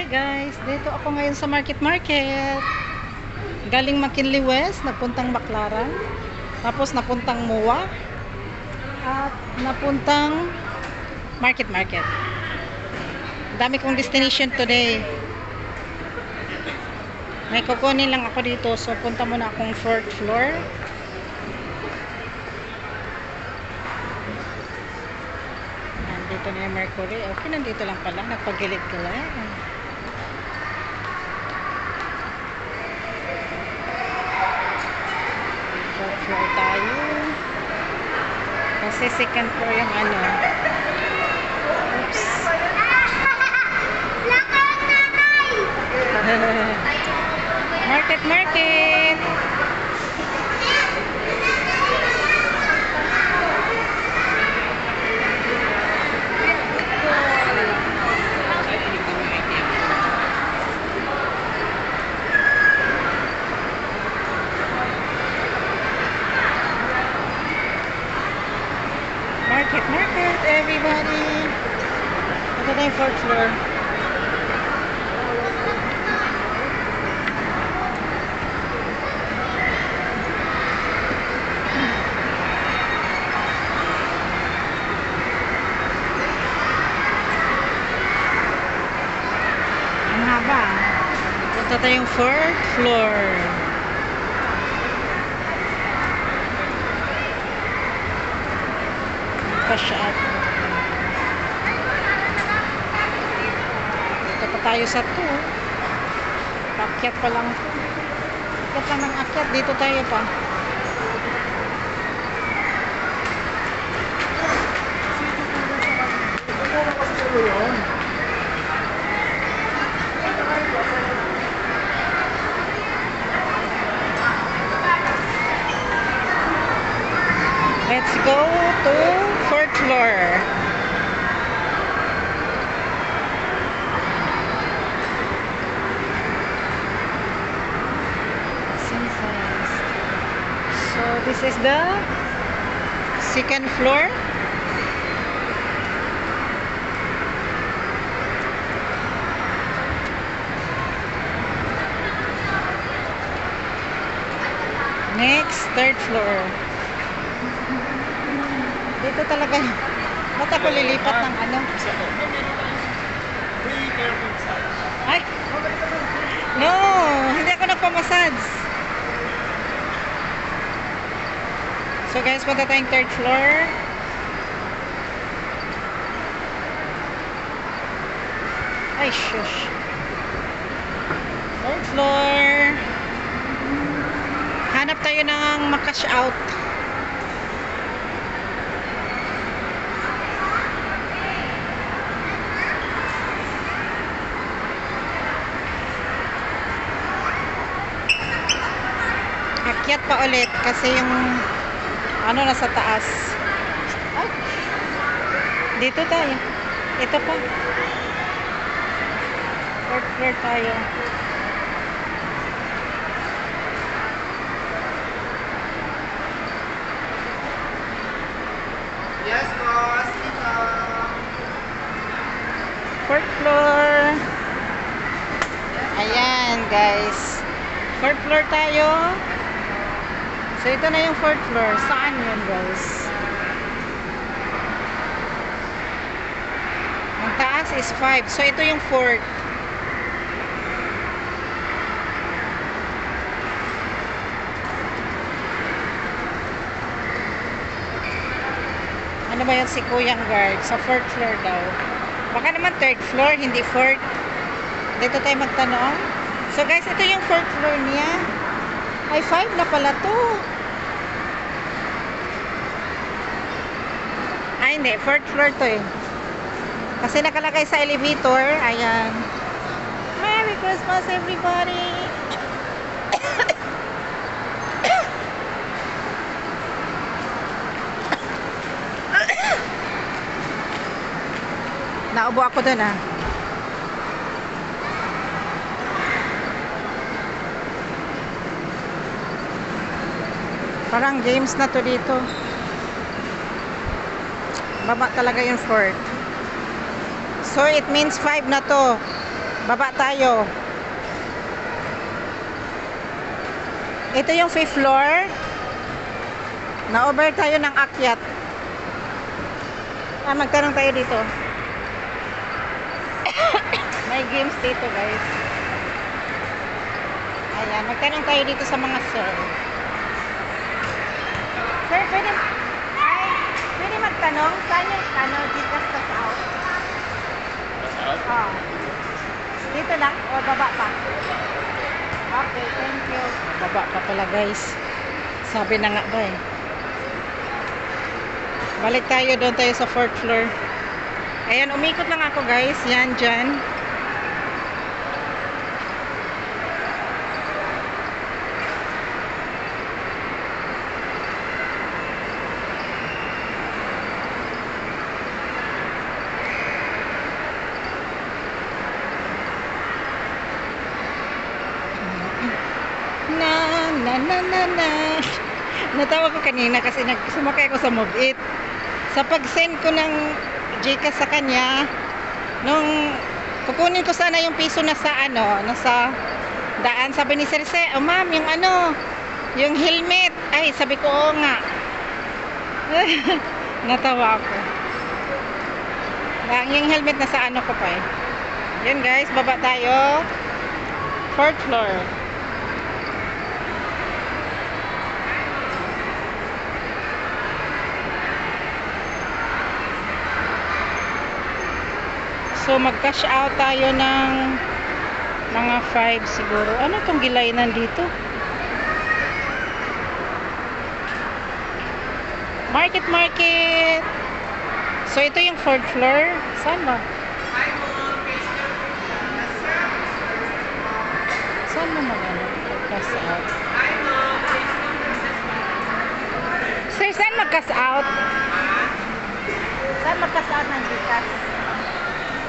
Hi guys, dito ako ngayon sa Market. Galing McKinley West, napuntang Baclaran, tapos napuntang MOA, at napuntang Market. Dami kong destination today. May kukunin lang ako dito, so punta muna akong 4th floor. Nandito na yung Mercury. Okay, nandito lang pala, nagpagilid-gilid. 4th floor tayo. Kasi 2nd floor yung ano. Oops. Market. Market, everybody. Ito na yung 4th floor. Ang haba. Ito na yung 4th floor. Shop. Dito pa tayo sa 2. Akyat pa lang. Akyat lang ng akyat. Dito tayo pa. Let's go to 4th floor. So this is the 2nd floor. Next, 3rd floor. Dito talaga. Ba't ako lilipat ng ano? Ay! No! Hindi ako nagpamassage. So guys, punta tayong 3rd floor. Ay, shush. 3rd floor. Hanap tayo ng makash out. Akyat pa ulit kasi yung ano nasa taas. Ay. Dito tayo. Ito pa. 4th floor tayo. Yes, boss. Ito. 4th floor. Ayan, guys. 4th floor tayo. So, ito na yung 4th floor. Saan yun, guys? Ang taas is 5. So, ito yung 4th. Ano ba yun si Kuyang Guard? Sa 4th floor daw. Baka naman 3rd floor, hindi 4th. Dito tayo magtanong. So, guys, ito yung 4th floor niya. Ay, 5 na pala to. Ay, hindi. 4th floor to eh. Kasi nakalagay sa elevator. Ayan. Merry Christmas, everybody! Naubo ako dun ah. Parang games na to dito. Baba talaga yung 4th. So, it means 5 na to. Baba tayo. Ito yung 5th floor. Na-over tayo ng akyat. Magtanong tayo dito. May games dito, guys. Ayan, magtanong tayo dito sa mga sir. Sir, pwede magtanong? Saan yung Gcash cash out? Cash out? Dito lang? O baba pa? Okay, thank you. Baba pa pala, guys. Sabi na nga ba eh. Balik tayo, doon tayo sa 4th floor. Ayan, umikot lang ako, guys. Yan, dyan. Na. Natawa ko kanina kasi sumakay ako sa Move It. Sa pag-send ko ng Gcash sa kanya, nung kukunin ko sana yung piso na sa nasa daan, sabi ni Sir, oh ma'am, yung yung helmet. Ay, sabi ko, oo nga. Natawa ako. Yung helmet na sa ko pa eh. Yun guys, baba tayo. 4th floor. So mag-cash out tayo ng mga 5 siguro. Ano itong gilainan dito? Market. So ito yung 4th floor. Saan ba? Saan mo mag-cash out? Sir, saan mag-cash out? Saan mag-cash out ng Gcash?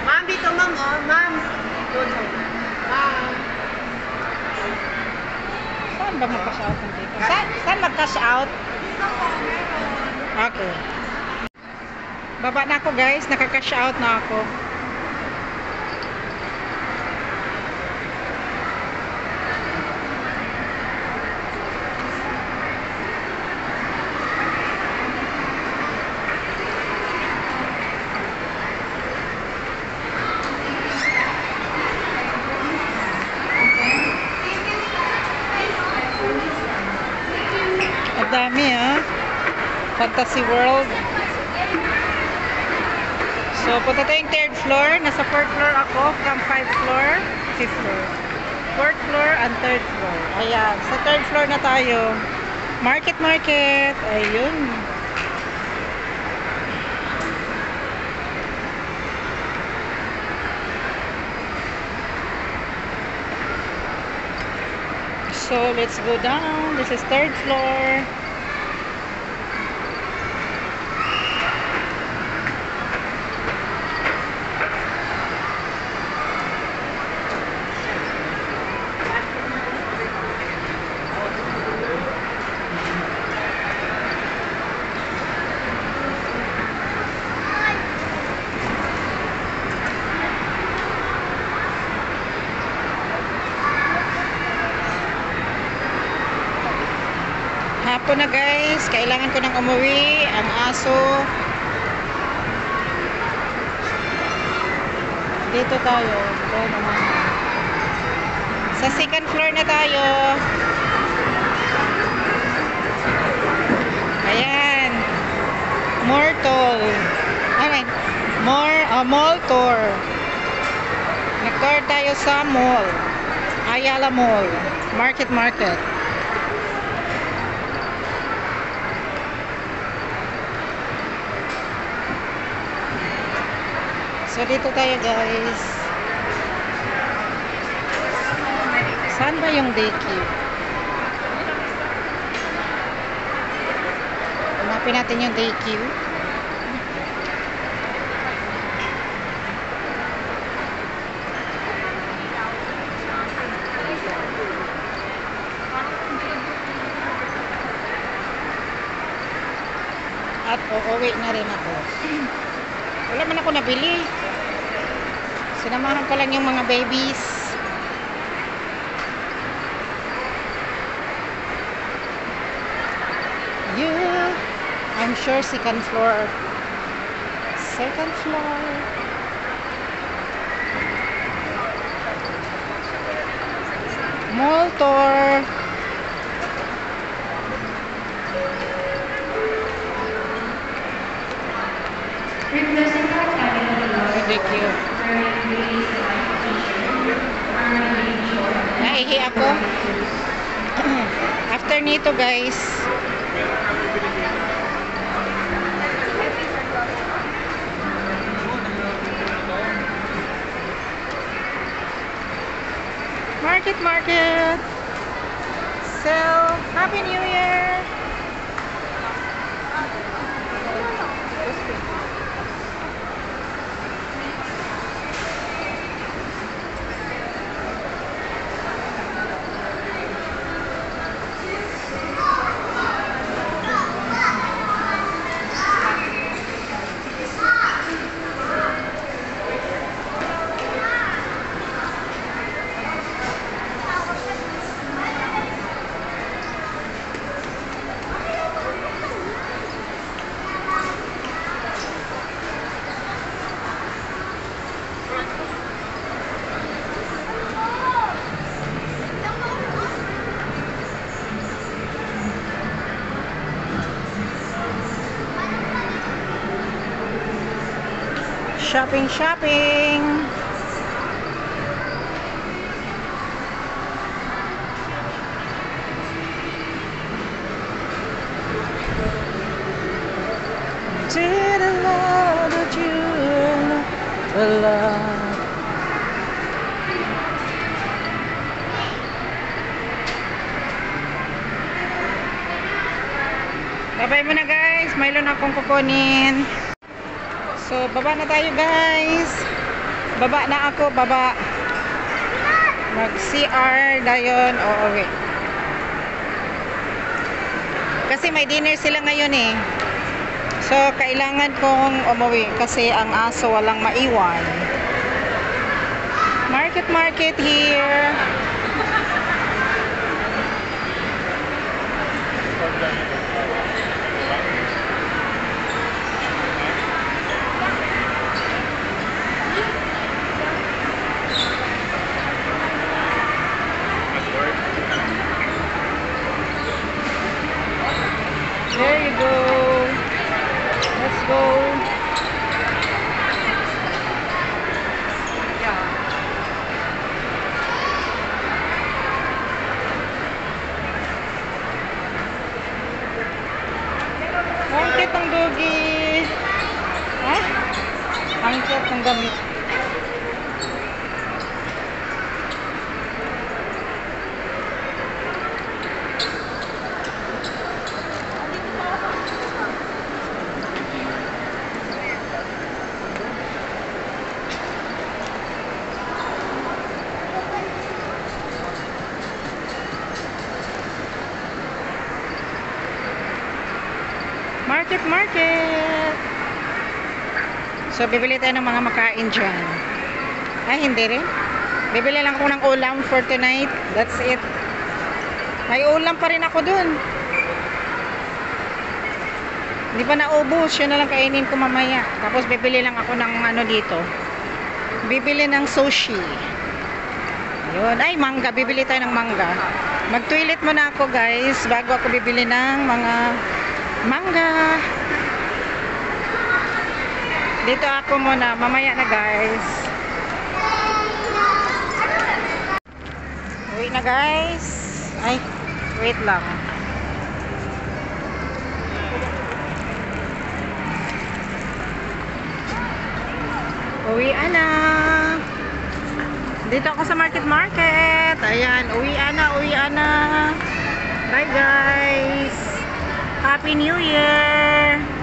Ma'am, dito ma'am, oh. Ma'am. Doon. Ma'am. Saan ba mag-cash out ng Gcash? Saan mag-cash out? Okay. Baba na ako guys. Naka-cash out na ako. Dami Fantasy World. So punta tayong 3rd floor. Nasa 4th floor ako. From 5th floor, 5th floor, 4th floor and 3rd floor. Ayan, sa 3rd floor na tayo. Market. Ayun. So let's go down. This is 3rd floor. Hapon na guys, kailangan ko nang umuwi. Ang aso dito tayo. Sa 2nd floor na tayo. Ayan, more tour. Mall tour. Nag-tour tayo sa mall, Ayala Mall. Market. So dito tayo guys. Saan ba yung daycare? Hanapin natin yung daycare. At uuwi na rin ako. Wala man ako nabili. Sinamahan ko lang yung mga babies. Yeah, I'm sure second floor. Second floor. Mall tour. Really cute. Naihi ako. After nito guys, market. So, Happy New Year. Shopping. Did I love that you love? Bye-bye muna guys. Mayroon akong kukunin. So, baba na tayo guys. Baba na ako, baba. Mag-CR dayon o uwi. Kasi may dinner sila ngayon eh. So, kailangan kong umuwi kasi ang aso walang maiwan. Market here. There you go. Let's go. Yeah. Ang cute ng doggy. Ha? Ang cute ng gamit. Market. So, bibili tayo ng mga makain dyan. Ay, hindi rin. Bibili lang ako ng ulam for tonight. That's it. May ulam pa rin ako dun. Hindi pa naubos. Yun na lang kainin ko mamaya. Tapos, bibili lang ako ng ano dito. Bibili ng sushi. Yun. Ay, mangga. Bibili tayo ng mangga. Mag-toilet muna ako, guys. Bago ako bibili ng mga mangga. Dito ako muna. Mamaya na guys. Uwi na guys. Ay, wait lang. Uwian na. Dito ako sa market. Ayan, uwian na. Bye guys. Happy New Year!